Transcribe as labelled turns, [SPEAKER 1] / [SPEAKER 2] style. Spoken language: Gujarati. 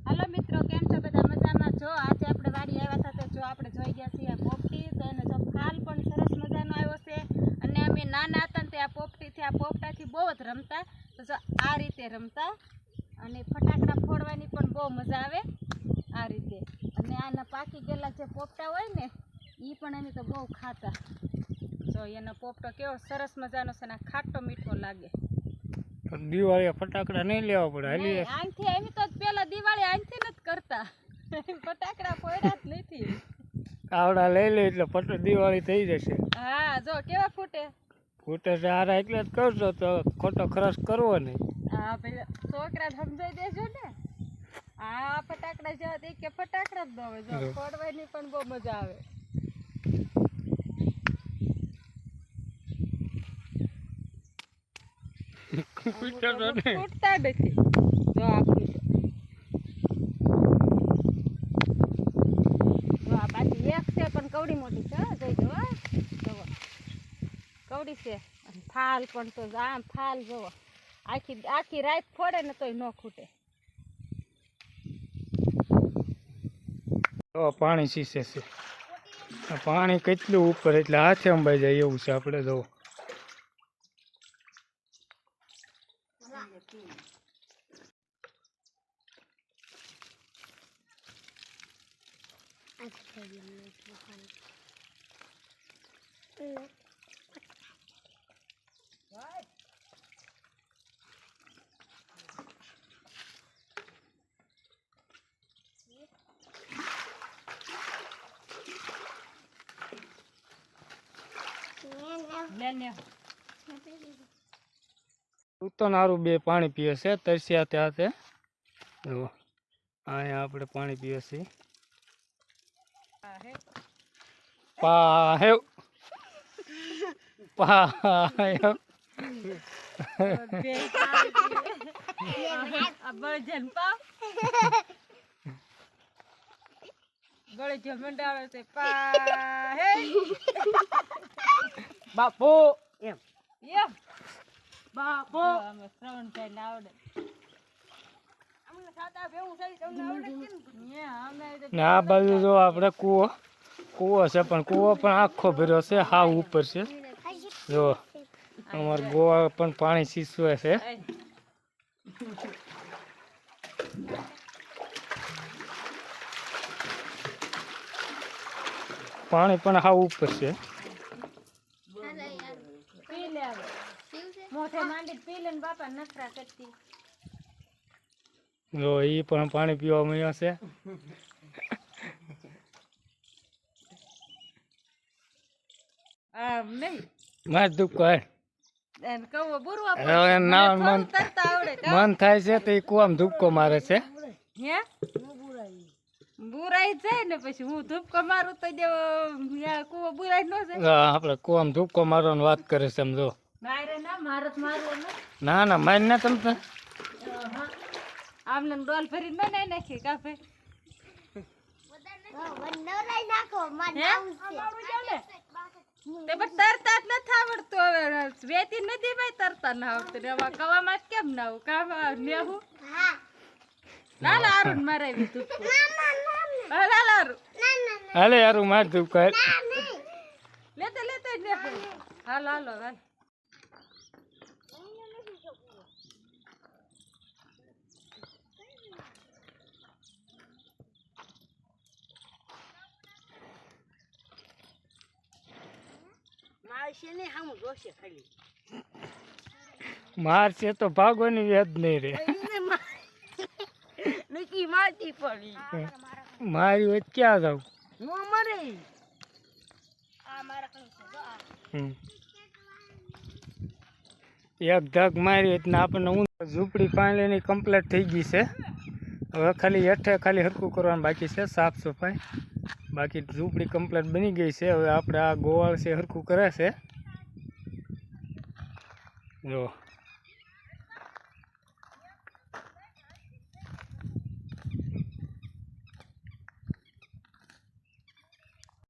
[SPEAKER 1] हेलो मित्रों, केम छो बधा मजामां? जो आज આપણે વાડી આવ્યા હતા તો જો આપણે જોઈ ગયા છીએ આ પોપટી, તો એનો જો ફાલ પણ સરસ મજાનો આવ્યો છે. અને અમે નાના હતા ને તે આ પોપટીથી આ પોપટાથી બહુ જ રમતા. તો જો આ રીતે રમતા અને ફટાકડા ફોડવાની પણ બહુ મજા આવે આ રીતે. અને આના પાકી ગયેલા જે પોપટા હોય ને એ પણ અમે તો બહુ ખાતા. જો એનો પોપટો કેવો સરસ મજાનો છે ને ખાટો મીઠો લાગે.
[SPEAKER 2] દિવાળી ફટાકડા નહીં લેવા પડે હાલી
[SPEAKER 1] આનથી એમ તો પેલા દિવાળી આનથી નથી કરતા, ફટાકડા ફોડ્યા જ નથી.
[SPEAKER 2] આવડા લઈ લે એટલે દિવાળી થઈ જશે.
[SPEAKER 1] હા જો કેવા ફૂટે
[SPEAKER 2] છે હારા એટલે જ કરજો, તો ખોટો ખર્ચ કરવો નહીં.
[SPEAKER 1] હા ભાઈ છોકરા સમજાઈ દેજો ને. હા ફટાકડા જેવા દે કે ફટાકડા જ દવે, જો ફોડવાની પણ બહુ મજા આવે. ફૂટતા નથી જો આપણું આ બાકી એક છે પણ કવડી મોટી છે. જોઈ જુઓ કવડી છે અને ફાલ પણ તો આમ ફાલ જુઓ આખી રાત ફોડે ને તોય ન ખૂટે.
[SPEAKER 2] પાણી સીસે છે, પાણી કેટલું ઉપર એટલે હાથે અંબાઈ જાય એવું છે. આપણે જો તો નારું બે પાણી પીવે છે તરસ્યા ત્યાં. જો અહીંયા આપણે પાણી પીવે છે. પાહેવ પાહેવ બાપુ એમ બાપુ
[SPEAKER 1] શ્રવણ થાય ને આવડે.
[SPEAKER 2] ને આ બાજુ જો આપણે કૂવો છે, પણ કૂવો પણ આખો ભર્યો છે, હાવ ઉપર છે. જો અમારે ગોવા પણ પાણી સીસવે છે. પાણી પણ હાવ ઉપર છે. જો એ પણ પાણી પીવા મળ્યો છે. માર દુઃખ મન થાય છે તો એ કુવામાં ધૂપકો મારે છે.
[SPEAKER 1] બુરાઈ જાય ને પછી હું ધૂપકો મારું તો કુવો બુરાઈ ન જાય.
[SPEAKER 2] આપડે કુવામાં ધૂપકો મારવાની વાત કરે છે. સમજો ના ના માર ના તમે
[SPEAKER 1] આમને ડોલ ભરી ન નાખી કાફે તરતા જ નથી આવડતું. હવે વેતી નથી ભાઈ તરતા ના આવડતું. એવા કવામાં કેમ ના આવું કામ લેવું. લાલ આરું મારાવી તું લાલ આરું
[SPEAKER 2] હાલે યાર માર ધૂપકો
[SPEAKER 1] લેતે હાલો હાલો હાલ.
[SPEAKER 2] મારશે તો ભાગવાની વ્યાજ નહીં રે. મારી હોય ક્યાં જાવ. એક ધક મારી એટલે આપણને ઝૂંપડી પાણીની કમ્પ્લીટ થઈ ગઈ છે. હવે ખાલી હેઠે ખાલી હરખું કરવાનું બાકી છે, સાફ સફાઈ. બાકી ઝૂંપડી કમ્પ્લીટ બની ગઈ છે. હવે આપણે આ ગોવાળ છે હરખું કરે છે. જો